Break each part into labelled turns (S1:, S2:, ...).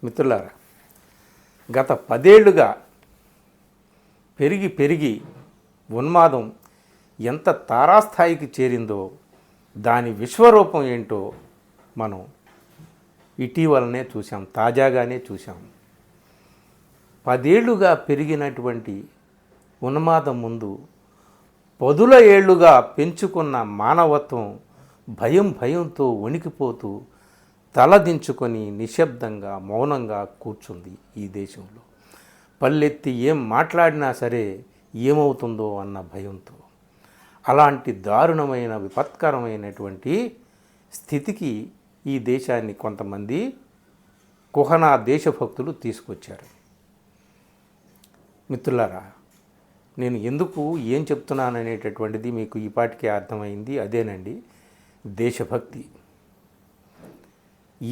S1: మిత్రులారా, గత 10 ఏళ్లుగా పెరిగి ఉన్మాదం ఎంత తారాస్థాయికి చేరిందో దాని విశ్వరూపం ఏంటో మనం ఇటీవలనే చూసాం, తాజాగానే చూసాం. 10 ఏళ్లుగా పెరిగినటువంటి ఉన్మాదం ముందు 10 ఏళ్లుగా పెంచుకున్న మానవత్వం భయంతో వణికిపోతూ తలదించుకొని నిశ్శబ్దంగా మౌనంగా కూర్చుంది ఈ దేశంలో. పల్లెత్తి ఏం మాట్లాడినా సరే ఏమవుతుందో అన్న భయంతో. అలాంటి దారుణమైన విపత్కరమైనటువంటి స్థితికి ఈ దేశాన్ని కొంతమంది కుహనా దేశభక్తులు తీసుకొచ్చారు. మిత్రులారా, నేను ఎందుకు ఏం చెప్తున్నాననేటటువంటిది మీకు ఈపాటికే అర్థమైంది. అదేనండి దేశభక్తి.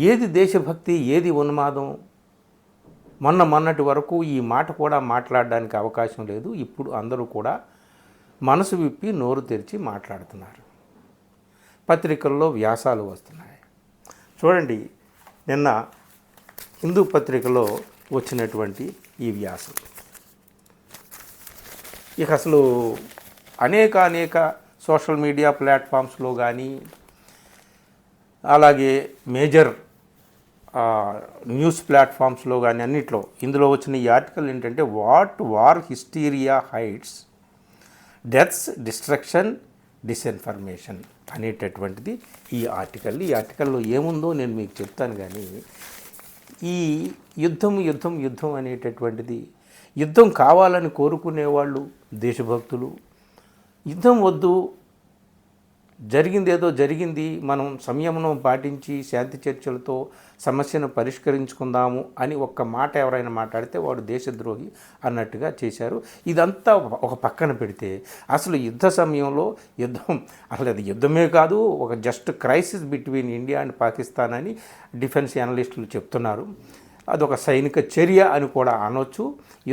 S1: ఏది దేశభక్తి, ఏది ఉన్మాదం? మొన్నటి వరకు ఈ మాట కూడా మాట్లాడడానికి అవకాశం లేదు. ఇప్పుడు అందరూ కూడా మనసు విప్పి నోరు తెరిచి మాట్లాడుతున్నారు. పత్రికల్లో వ్యాసాలు వస్తున్నాయి. చూడండి, నిన్న హిందూ పత్రికలో వచ్చినటువంటి ఈ వ్యాసం. ఇక అసలు అనేక సోషల్ మీడియా ప్లాట్ఫామ్స్లో కానీ, అలాగే మేజర్ న్యూస్ ప్లాట్ఫామ్స్లో కానీ అన్నిట్లో ఇందులో వచ్చిన ఈ ఆర్టికల్ ఏంటంటే what war hysteria hides, deaths, destruction, disinformation అనేటటువంటిది ఈ ఆర్టికల్. ఈ ఆర్టికల్లో ఏముందో నేను మీకు చెప్తాను. కానీ ఈ యుద్ధం అనేటటువంటిది, యుద్ధం కావాలని కోరుకునేవాళ్ళు దేశభక్తులు, యుద్ధం వద్దు, జరిగిందేదో జరిగింది, మనం సంయమనం పాటించి శాంతి చర్చలతో సమస్యను పరిష్కరించుకుందాము అని ఒక్క మాట ఎవరైనా మాట్లాడితే వాడు దేశద్రోహి అన్నట్టుగా చేశారు. ఇదంతా ఒక పక్కన పెడితే అసలు యుద్ధ సమయంలో అసలు అది యుద్ధమే కాదు, ఒక just crisis between India and Pakistan అని డిఫెన్స్ అనలిస్టులు చెప్తున్నారు. అదొక సైనిక చర్య అని కూడా అనొచ్చు.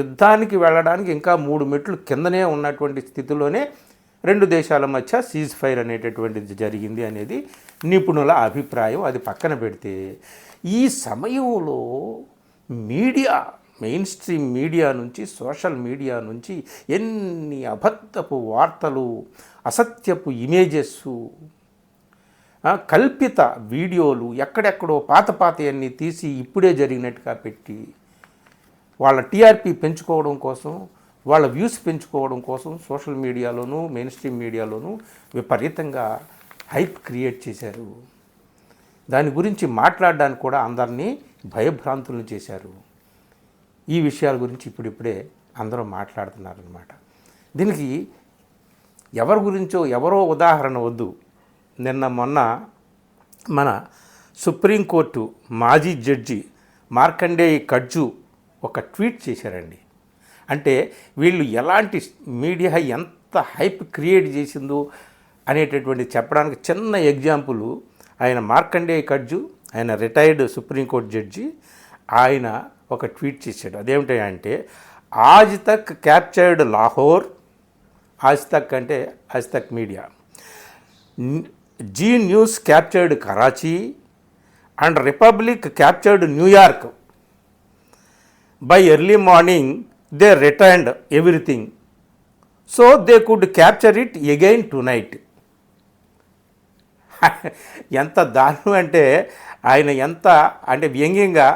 S1: యుద్ధానికి వెళ్ళడానికి ఇంకా 3 మెట్లు కిందనే ఉన్నటువంటి స్థితిలోనే 2 దేశాల మధ్య సీజ్ ఫైర్ అనేటటువంటిది జరిగింది అనేది నిపుణుల అభిప్రాయం. అది పక్కన పెడితే ఈ సమయంలో మీడియా, మెయిన్ స్ట్రీమ్ మీడియా నుంచి, సోషల్ మీడియా నుంచి ఎన్ని అబద్ధపు వార్తలు, అసత్యపు ఇమేజెస్సు, కల్పిత వీడియోలు ఎక్కడెక్కడో పాతయన్నీ తీసి ఇప్పుడే జరిగినట్టుగా పెట్టి వాళ్ళ టీఆర్పీ పెంచుకోవడం కోసం, వాళ్ళ వ్యూస్ పెంచుకోవడం కోసం సోషల్ మీడియాలోనూ మెయిన్ స్ట్రీమ్ మీడియాలోనూ విపరీతంగా హైప్ క్రియేట్ చేశారు. దాని గురించి మాట్లాడడానికి కూడా అందరినీ భయభ్రాంతులను చేశారు. ఈ విషయాల గురించి ఇప్పుడిప్పుడే అందరూ మాట్లాడుతున్నారన్నమాట. దీనికి ఎవరి గురించో ఎవరో ఉదాహరణ వద్దు. మొన్న మన సుప్రీంకోర్టు మాజీ జడ్జి మార్కండేయ కడ్జు ఒక ట్వీట్ చేశారండి. అంటే వీళ్ళు ఎలాంటి మీడియా ఎంత హైప్ క్రియేట్ చేసిందో అనేటటువంటి చెప్పడానికి చిన్న ఎగ్జాంపుల్. ఆయన మార్కండేయ కడ్జు, ఆయన రిటైర్డ్ సుప్రీంకోర్టు జడ్జి, ఆయన ఒక ట్వీట్ చేశాడు. అదేమిటంటే ఆజ్ తక్ క్యాప్చర్డ్ లాహోర్, ఆజ్ తక్ అంటే Aaj Tak media, Zee news captured Karachi and Republic captured New York. By early morning they returned everything so they could capture it again tonight. ఎంత దారుణం అంటే ఆయన అంటే వ్యంగ్యంగా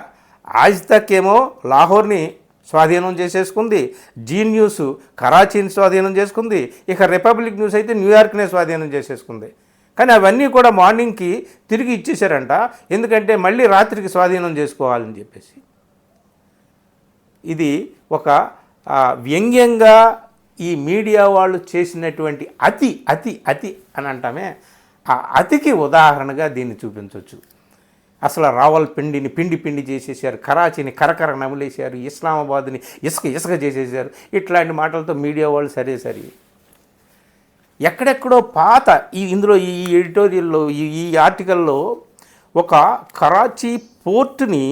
S1: ఆజ్ తక్ ఏమో లాహోర్ని స్వాధీనం చేసేసుకుంది, జీ న్యూస్ కరాచీని స్వాధీనం చేసుకుంది, ఇక రిపబ్లిక్ న్యూస్ అయితే న్యూయార్క్నే స్వాధీనం చేసేసుకుంది. కానీ అవన్నీ కూడా మార్నింగ్కి తిరిగి ఇచ్చేశారంట. ఎందుకంటే మళ్ళీ రాత్రికి స్వాధీనం చేసుకోవాలని చెప్పేసి. ఇది ఒక వ్యంగ్యంగా ఈ మీడియా వాళ్ళు చేసినటువంటి అతి అని అంటామే, ఆ అతికి ఉదాహరణగా దీన్ని చూపించవచ్చు. అసలు రావల్పిండిని పిండి చేసేసారు, కరాచీని కరకర నమిలేశారు, ఇస్లామాబాద్ని ఇసుక చేసేసారు. ఇట్లాంటి మాటలతో మీడియా వాళ్ళు సరే ఎక్కడెక్కడో పాత ఇందులో ఈ ఎడిటోరియల్లో ఈ ఆర్టికల్లో ఒక కరాచీ పోర్టుని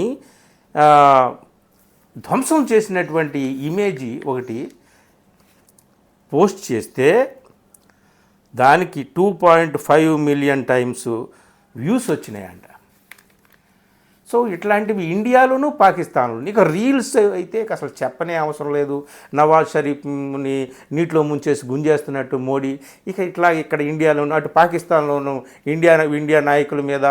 S1: ధ్వంసం చేసినటువంటి ఇమేజ్ ఒకటి పోస్ట్ చేస్తే దానికి 2.5 మిలియన్ టైమ్స్ వ్యూస్ వచ్చినాయంట. సో ఇట్లాంటివి ఇండియాలోనూ పాకిస్తాన్లో ఇక రీల్స్ అయితే అసలు చెప్పనే అవసరం లేదు. నవాజ్ షరీఫ్ని నీటిలో ముంచేసి గుంజేస్తున్నట్టు మోడీ, ఇక ఇట్లా ఇక్కడ ఇండియాలోనూ అటు పాకిస్తాన్లోనూ ఇండియా నాయకుల మీద,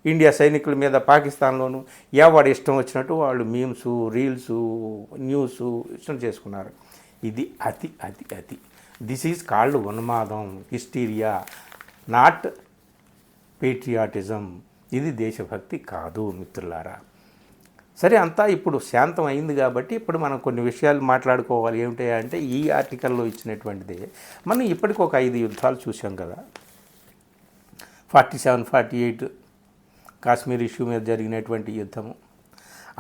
S1: ఇండియా సైనికుల మీద పాకిస్తాన్లోనూ ఎవడు ఇష్టం వచ్చినట్టు వాళ్ళు మీమ్స్, రీల్స్, న్యూస్ ఇష్టం చేసుకున్నారు. ఇది అతి అతి అతి. దిస్ ఈజ్ కాల్డ్ ఉన్మాదం, హిస్టీరియా, నాట్ పేట్రియాటిజం. ఇది దేశభక్తి కాదు మిత్రులారా. సరే, అంతా ఇప్పుడు శాంతం అయింది కాబట్టి ఇప్పుడు మనం కొన్ని విషయాలు మాట్లాడుకోవాలి. ఏమిటి అంటే ఈ ఆర్టికల్లో ఇచ్చినటువంటిదే మనం ఇప్పటికి ఒక 5 యుద్ధాలు చూసాం కదా. 47, 48 కాశ్మీర్ ఇష్యూ మీద జరిగినటువంటి యుద్ధము,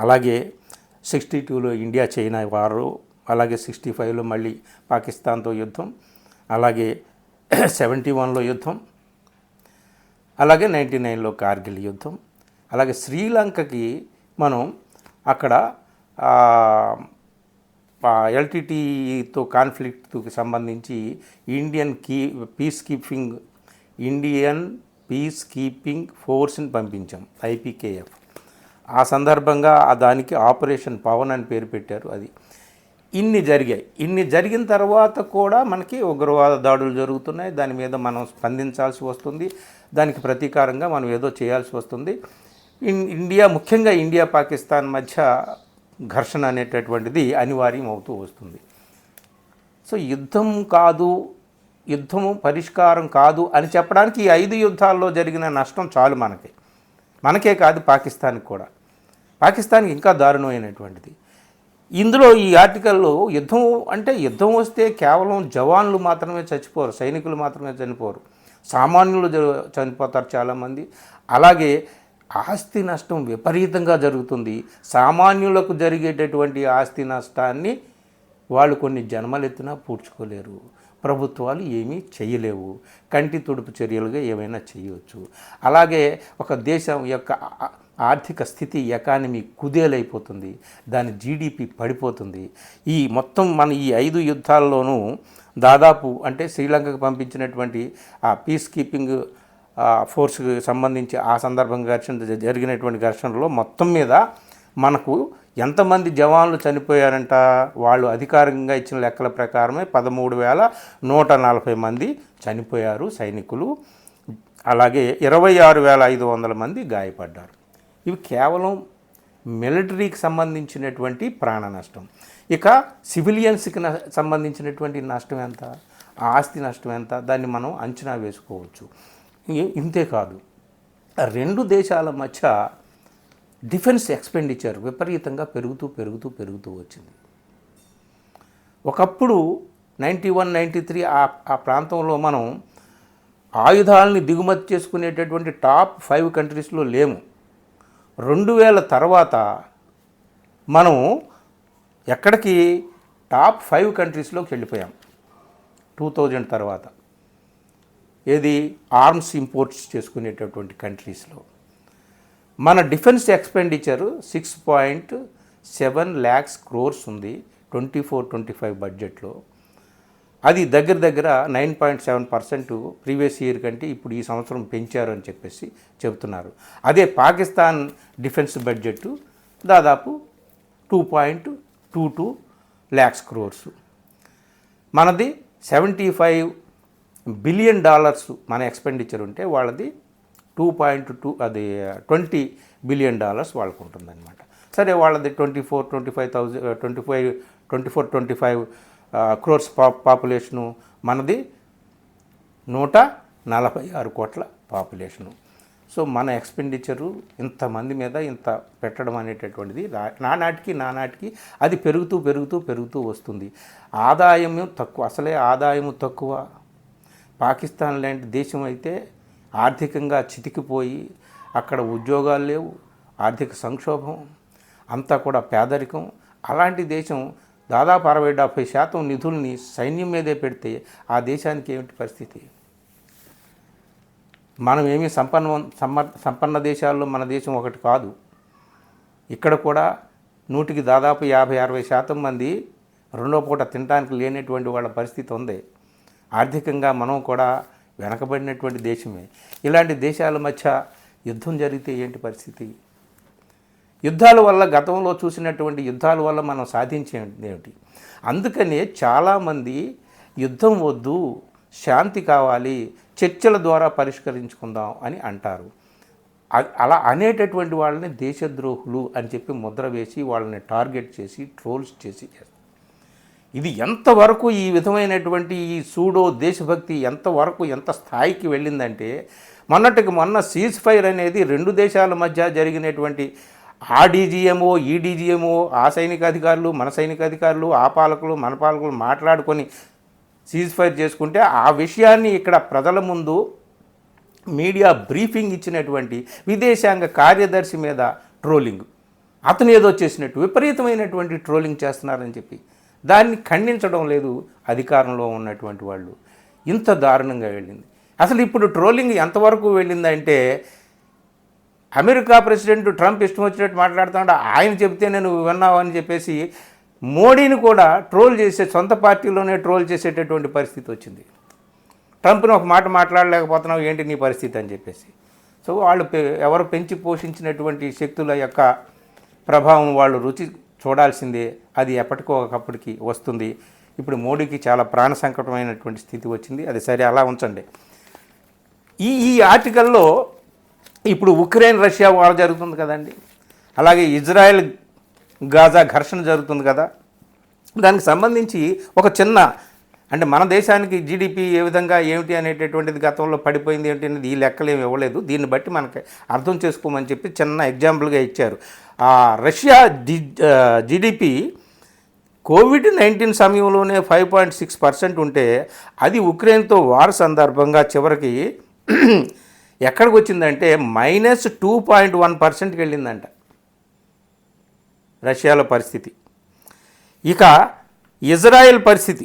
S1: అలాగే 62లో ఇండియా చైనా వారు, అలాగే 65లో మళ్ళీ పాకిస్తాన్తో యుద్ధం, అలాగే 71లో యుద్ధం, అలాగే 99లో కార్గిల్ యుద్ధం, అలాగే శ్రీలంకకి మనం అక్కడ ఎల్టీటీతో కాన్ఫ్లిక్ట్కి సంబంధించి ఇండియన్ పీస్ కీపింగ్ ఫోర్స్ని పంపించాం, ఐపీకేఎఫ్. ఆ సందర్భంగా దానికి ఆపరేషన్ పవన్ అని పేరు పెట్టారు. అది ఇన్ని జరిగాయి. ఇన్ని జరిగిన తర్వాత కూడా మనకి ఉగ్రవాద దాడులు జరుగుతున్నాయి. దాని మీద మనం స్పందించాల్సి వస్తుంది. దానికి ప్రతీకారంగా మనం ఏదో చేయాల్సి వస్తుంది. ముఖ్యంగా ఇండియా పాకిస్తాన్ మధ్య ఘర్షణ అనేటటువంటిది అనివార్యం అవుతూ వస్తుంది. సో యుద్ధము పరిష్కారం కాదు అని చెప్పడానికి ఈ 5 యుద్ధాల్లో జరిగిన నష్టం చాలు మనకే కాదు, పాకిస్తాన్కి కూడా. పాకిస్తాన్కి ఇంకా దారుణమైనటువంటిది. ఇందులో ఈ ఆర్టికల్లో యుద్ధం వస్తే కేవలం జవాన్లు మాత్రమే చచ్చిపోరు, సైనికులు మాత్రమే చనిపోరు, సామాన్యులు చనిపోతారు చాలామంది. అలాగే ఆస్తి నష్టం విపరీతంగా జరుగుతుంది. సామాన్యులకు జరిగేటటువంటి ఆస్తి నష్టాన్ని వాళ్ళు కొన్ని జన్మలెత్తినా పూడ్చుకోలేరు. ప్రభుత్వాలు ఏమీ చేయలేవు. కంటి తుడుపు చర్యలుగా ఏమైనా చేయవచ్చు. అలాగే ఒక దేశం యొక్క ఆర్థిక స్థితి, ఎకానమీ కుదేలైపోతుంది. దాని జీడిపి పడిపోతుంది. మన ఈ 5 యుద్ధాల్లోనూ దాదాపు అంటే శ్రీలంకకు పంపించినటువంటి ఆ పీస్ కీపింగ్ ఫోర్స్కి సంబంధించి ఆ సందర్భంగా జరిగినటువంటి ఘర్షణలో మొత్తం మీద మనకు ఎంతమంది జవాన్లు చనిపోయారంట, వాళ్ళు అధికారికంగా ఇచ్చిన లెక్కల ప్రకారమే 13,140 మంది చనిపోయారు సైనికులు. అలాగే 26,500 మంది గాయపడ్డారు. ఇవి కేవలం మిలిటరీకి సంబంధించినటువంటి ప్రాణ నష్టం. ఇక సివిలియన్స్కి సంబంధించినటువంటి నష్టం ఎంత, ఆస్తి నష్టం ఎంత, దాన్ని మనం అంచనా వేసుకోవచ్చు. ఇంతేకాదు, 2 దేశాల మధ్య డిఫెన్స్ ఎక్స్పెండిచర్ విపరీతంగా పెరుగుతూ వచ్చింది. ఒకప్పుడు 91, 93 ఆ ప్రాంతంలో మనం ఆయుధాలని దిగుమతి చేసుకునేటటువంటి టాప్ 5 కంట్రీస్లో లేము. 2000 తర్వాత మనం ఎక్కడికి టాప్ 5 కంట్రీస్లోకి వెళ్ళిపోయాం. 2000 తర్వాత ఏది ఆర్మ్స్ ఇంపోర్ట్స్ చేసుకునేటటువంటి కంట్రీస్లో మన డిఫెన్స్ ఎక్స్పెండిచర్ 6.7 lakhs crores ఉంది 24-25 బడ్జెట్లో. అది దగ్గర 9.7% ప్రీవియస్ ఇయర్ కంటే ఇప్పుడు ఈ సంవత్సరం పెంచారు అని చెప్పేసి చెబుతున్నారు. అదే పాకిస్తాన్ డిఫెన్స్ బడ్జెట్ దాదాపు 2.22 lakhs crores. మనది $75 బిలియన్ మన ఎక్స్పెండిచర్ ఉంటే వాళ్ళది 20 బిలియన్ వాళ్ళకు ఉంటుందన్నమాట. సరే, వాళ్ళది 24-25 crores పాపులేషను, మనది 146 కోట్ల పాపులేషను. సో మన ఎక్స్పెండిచరు ఇంతమంది మీద ఇంత పెట్టడం అనేటటువంటిది నానాటికి అది పెరుగుతూ వస్తుంది. ఆదాయం తక్కువ, అసలే ఆదాయం తక్కువ. పాకిస్తాన్ లాంటి దేశం అయితే ఆర్థికంగా చితికిపోయి అక్కడ ఉద్యోగాలు లేవు, ఆర్థిక సంక్షోభం, అంతా కూడా పేదరికం. అలాంటి దేశం దాదాపు 60-70% నిధుల్ని సైన్యం మీదే పెడితే ఆ దేశానికి ఏమిటి పరిస్థితి? మనం ఏమీ సంపన్న దేశాల్లో మన దేశం ఒకటి కాదు. ఇక్కడ కూడా 100కి దాదాపు 50-60% మంది రెండో పూట తినడానికి లేనటువంటి వాళ్ళ పరిస్థితి ఉంది. ఆర్థికంగా మనం కూడా వెనకబడినటువంటి దేశమే. ఇలాంటి దేశాల మధ్య యుద్ధం జరిగితే ఏంటి పరిస్థితి? యుద్ధాల వల్ల, గతంలో చూసినటువంటి యుద్ధాల వల్ల మనం సాధించేది ఏమిటి? అందుకనే చాలామంది యుద్ధం వద్దు, శాంతి కావాలి, చర్చల ద్వారా పరిష్కరించుకుందాం అని అంటారు. అలా అనేటటువంటి వాళ్ళని దేశద్రోహులు అని చెప్పి ముద్ర వేసి వాళ్ళని టార్గెట్ చేసి ట్రోల్స్ చేసి చేస్తారు. ఇది ఎంతవరకు ఈ విధమైనటువంటి ఈ సూడో దేశభక్తి ఎంతవరకు ఎంత స్థాయికి వెళ్ళిందంటే, మొన్నటికి మొన్న సీజ్ ఫైర్ అనేది 2 దేశాల మధ్య జరిగినటువంటి ఆ డీజీఎంఓ, ఈ డీజీఎంఓ, ఆ సైనిక అధికారులు, మన సైనిక అధికారులు, ఆ పాలకులు, మన పాలకులు మాట్లాడుకొని సీజ్ ఫైర్ చేసుకుంటే ఆ విషయాన్ని ఇక్కడ ప్రజల ముందు మీడియా బ్రీఫింగ్ ఇచ్చినటువంటి విదేశాంగ కార్యదర్శి మీద ట్రోలింగ్, అతను ఏదో చేసినట్టు విపరీతమైనటువంటి ట్రోలింగ్ చేస్తున్నారని చెప్పి దాన్ని ఖండించడం లేదు అధికారంలో ఉన్నటువంటి వాళ్ళు. ఇంత దారుణంగా వెళ్ళింది. అసలు ఇప్పుడు ట్రోలింగ్ ఎంతవరకు వెళ్ళిందంటే, అమెరికా ప్రెసిడెంట్ ట్రంప్ ఇష్టం వచ్చినట్టు మాట్లాడుతున్నాడు, ఆయన చెప్తే నేను విన్నావు అని చెప్పేసి మోడీని కూడా ట్రోల్ చేసే, సొంత పార్టీలోనే ట్రోల్ చేసేటటువంటి పరిస్థితి వచ్చింది. ట్రంప్ని ఒక మాట మాట్లాడలేకపోతున్నావు, ఏంటి నీ పరిస్థితి అని చెప్పేసి. సో వాళ్ళు ఎవరు పెంచి పోషించినటువంటి శక్తుల యొక్క ప్రభావం వాళ్ళు రుచి చూడాల్సిందే. అది ఎప్పటికో ఒకప్పటికి వస్తుంది. ఇప్పుడు మోడీకి చాలా ప్రాణ సంకటమైనటువంటి స్థితి వచ్చింది. అది సరే, అలా ఉంచండి. ఈ ఆర్టికల్లో ఇప్పుడు ఉక్రెయిన్ రష్యా వార్ జరుగుతుంది కదండి, అలాగే ఇజ్రాయెల్ గాజా ఘర్షణ జరుగుతుంది కదా, దానికి సంబంధించి ఒక చిన్న, అంటే మన దేశానికి జీడిపి ఏ విధంగా ఏమిటి అనేటటువంటిది గతంలో పడిపోయింది ఏంటి అనేది ఈ లెక్కలు ఏమి ఇవ్వలేదు. దీన్ని బట్టి మనకి అర్థం చేసుకోమని చెప్పి చిన్న ఎగ్జాంపుల్గా ఇచ్చారు. రష్యా జీడిపి కోవిడ్-19 సమయంలోనే 5.6% ఉంటే అది ఉక్రెయిన్తో వార్ సందర్భంగా చివరికి ఎక్కడికి వచ్చిందంటే -2.1%కి వెళ్ళిందంట రష్యాలో పరిస్థితి. ఇక ఇజ్రాయెల్ పరిస్థితి,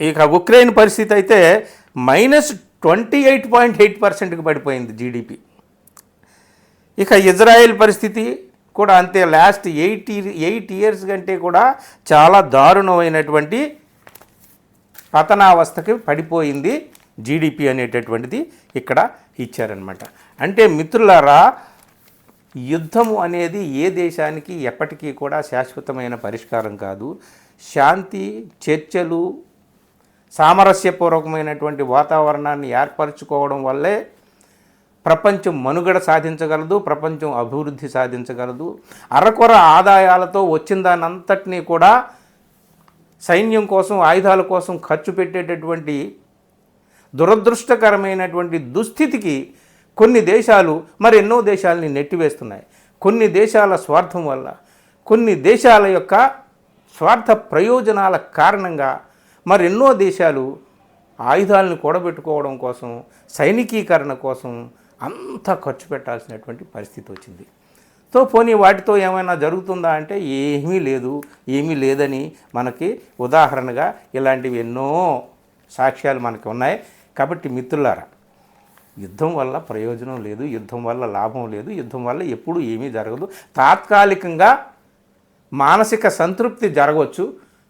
S1: ఇక ఉక్రెయిన్ పరిస్థితి అయితే -28.8%కి పడిపోయింది జీడిపి. ఇక ఇజ్రాయెల్ పరిస్థితి కూడా అంతే, లాస్ట్ 8 ఇయర్స్ కంటే కూడా చాలా దారుణమైనటువంటి పతనావస్థకి పడిపోయింది జీడిపి అనేటటువంటిది ఇక్కడ ఇచ్చారనమాట. అంటే మిత్రులారా, యుద్ధము అనేది ఏ దేశానికి ఎప్పటికీ కూడా శాశ్వతమైన పరిష్కారం కాదు. శాంతి, చర్చలు, సామరస్యపూర్వకమైనటువంటి వాతావరణాన్ని ఏర్పరచుకోవడం వల్లే ప్రపంచం మనుగడ సాధించగలదు, ప్రపంచం అభివృద్ధి సాధించగలదు. అరకొర ఆదాయాలతో వచ్చిన దానంతటినీ కూడా సైన్యం కోసం, ఆయుధాల కోసం ఖర్చు పెట్టేటటువంటి దురదృష్టకరమైనటువంటి దుస్థితికి కొన్ని దేశాలు మరెన్నో దేశాలని నెట్టివేస్తున్నాయి. కొన్ని దేశాల స్వార్థం వల్ల, కొన్ని దేశాల యొక్క స్వార్థ ప్రయోజనాల కారణంగా మరెన్నో దేశాలు ఆయుధాలను కూడబెట్టుకోవడం కోసం, సైనికీకరణ కోసం అంతా ఖర్చు పెట్టాల్సినటువంటి పరిస్థితి వచ్చింది. సో పోనీ వాటితో ఏమైనా జరుగుతుందా అంటే ఏమీ లేదని మనకి ఉదాహరణగా ఇలాంటివి ఎన్నో సాక్ష్యాలు మనకి ఉన్నాయి. కాబట్టి మిత్రులారా, యుద్ధం వల్ల ప్రయోజనం లేదు, యుద్ధం వల్ల లాభం లేదు, యుద్ధం వల్ల ఎప్పుడూ ఏమీ జరగదు. తాత్కాలికంగా మానసిక సంతృప్తి జరగవచ్చు.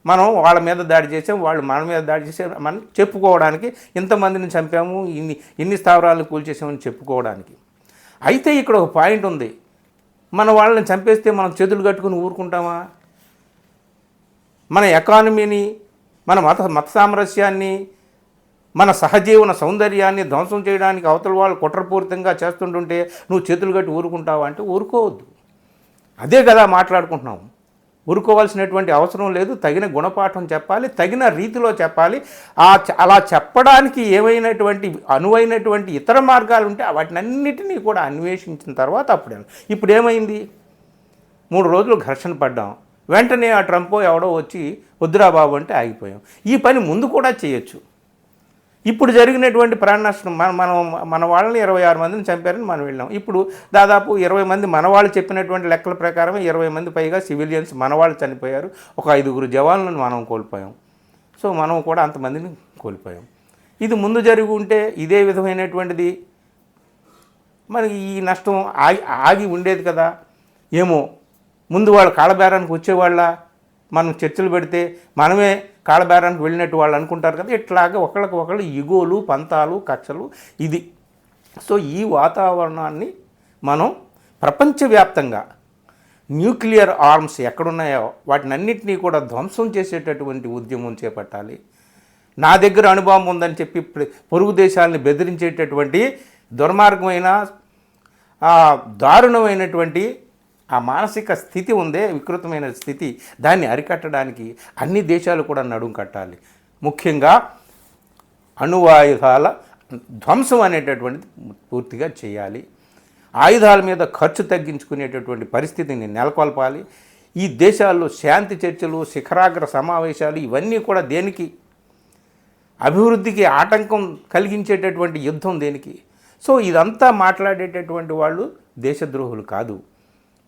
S1: మనం వాళ్ళ మీద దాడి చేసాం, వాళ్ళు మన మీద దాడి చేసాం, మనం చెప్పుకోవడానికి, ఇంతమందిని చంపాము, ఇన్ని స్థావరాలను కూల్చేసామని చెప్పుకోవడానికి. అయితే ఇక్కడ ఒక పాయింట్ ఉంది. మన వాళ్ళని చంపేస్తే మనం చేతులు కట్టుకుని ఊరుకుంటామా? మన ఎకానమీని, మన మత సామరస్యాన్ని, మన సహజీవన సౌందర్యాన్ని ధ్వంసం చేయడానికి అవతల వాళ్ళు కుట్రపూరితంగా చేస్తుంటుంటే నువ్వు చేతులు కట్టి ఊరుకుంటావా అంటే ఊరుకోవద్దు. అదే కదా మాట్లాడుకుంటున్నాం. ఊరుకోవాల్సినటువంటి అవసరం లేదు. తగిన గుణపాఠం చెప్పాలి, తగిన రీతిలో చెప్పాలి. అలా చెప్పడానికి ఏమైనటువంటి అనువైనటువంటి ఇతర మార్గాలు ఉంటే వాటినన్నిటినీ కూడా అన్వేషించిన తర్వాత ఇప్పుడు ఏమైంది? 3 రోజులు ఘర్షణ పడ్డాం, వెంటనే ఆ ట్రంపో ఎవడో వచ్చి వద్దురా బాబు అంటే ఆగిపోయాం. ఈ పని ముందు కూడా చేయొచ్చు. ఇప్పుడు జరిగినటువంటి ప్రాణ నష్టం, మన వాళ్ళని 26 మందిని చంపారని మనం వెళ్ళాం. ఇప్పుడు దాదాపు 20 మంది మన వాళ్ళు చెప్పినటువంటి లెక్కల ప్రకారం 20 మంది పైగా సివిలియన్స్ మన వాళ్ళు చనిపోయారు. ఒక 5 జవాన్లను మనం కోల్పోయాం. సో మనం కూడా అంతమందిని కోల్పోయాం. ఇది ముందు జరిగి ఉంటే ఇదే విధమైనటువంటిది మనకి ఈ నష్టం ఆగి ఉండేది కదా. ఏమో ముందు వాళ్ళు కాళ్ళబేరానికి వచ్చేవాళ్ళ, మనం చర్చలు పెడితే మనమే కాళ్ళబేరానికి వెళ్ళినట్టు వాళ్ళు అనుకుంటారు కదా. ఇట్లాగే ఒకళ్ళు ఇగోలు, పంతాలు, కక్షలు ఇది. సో ఈ వాతావరణాన్ని మనం ప్రపంచవ్యాప్తంగా న్యూక్లియర్ ఆర్మ్స్ ఎక్కడున్నాయో వాటిని అన్నింటినీ కూడా ధ్వంసం చేసేటటువంటి ఉద్యమం చేపట్టాలి. నా దగ్గర అనుభవం ఉందని చెప్పి పొరుగు దేశాలని బెదిరించేటటువంటి దుర్మార్గమైన దారుణమైనటువంటి ఆ మానసిక స్థితి ఉందే, వికృతమైన స్థితి, దాన్ని అరికట్టడానికి అన్ని దేశాలు కూడా నడుం కట్టాలి. ముఖ్యంగా అణువాయుధాల ధ్వంసం అనేటటువంటిది పూర్తిగా చేయాలి. ఆయుధాల మీద ఖర్చు తగ్గించుకునేటటువంటి పరిస్థితిని నెలకొల్పాలి. ఈ దేశాల్లో శాంతి చర్చలు, శిఖరాగ్ర సమావేశాలు ఇవన్నీ కూడా దేనికి? అభివృద్ధికి ఆటంకం కలిగించేటటువంటి యుద్ధం దేనికి? సో ఇదంతా మాట్లాడేటటువంటి వాళ్ళు దేశద్రోహులు కాదు,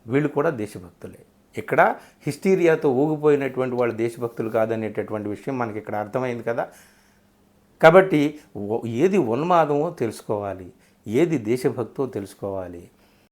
S1: వీళ్ళు కూడా దేశభక్తులే. ఇక్కడ హిస్టీరియాతో ఊగిపోయినటువంటి వాళ్ళు దేశభక్తులు కాదనేటటువంటి విషయం మనకి ఇక్కడ అర్థమైంది కదా. కాబట్టి ఏది ఉన్మాదమో తెలుసుకోవాలి, ఏది దేశభక్తో తెలుసుకోవాలి.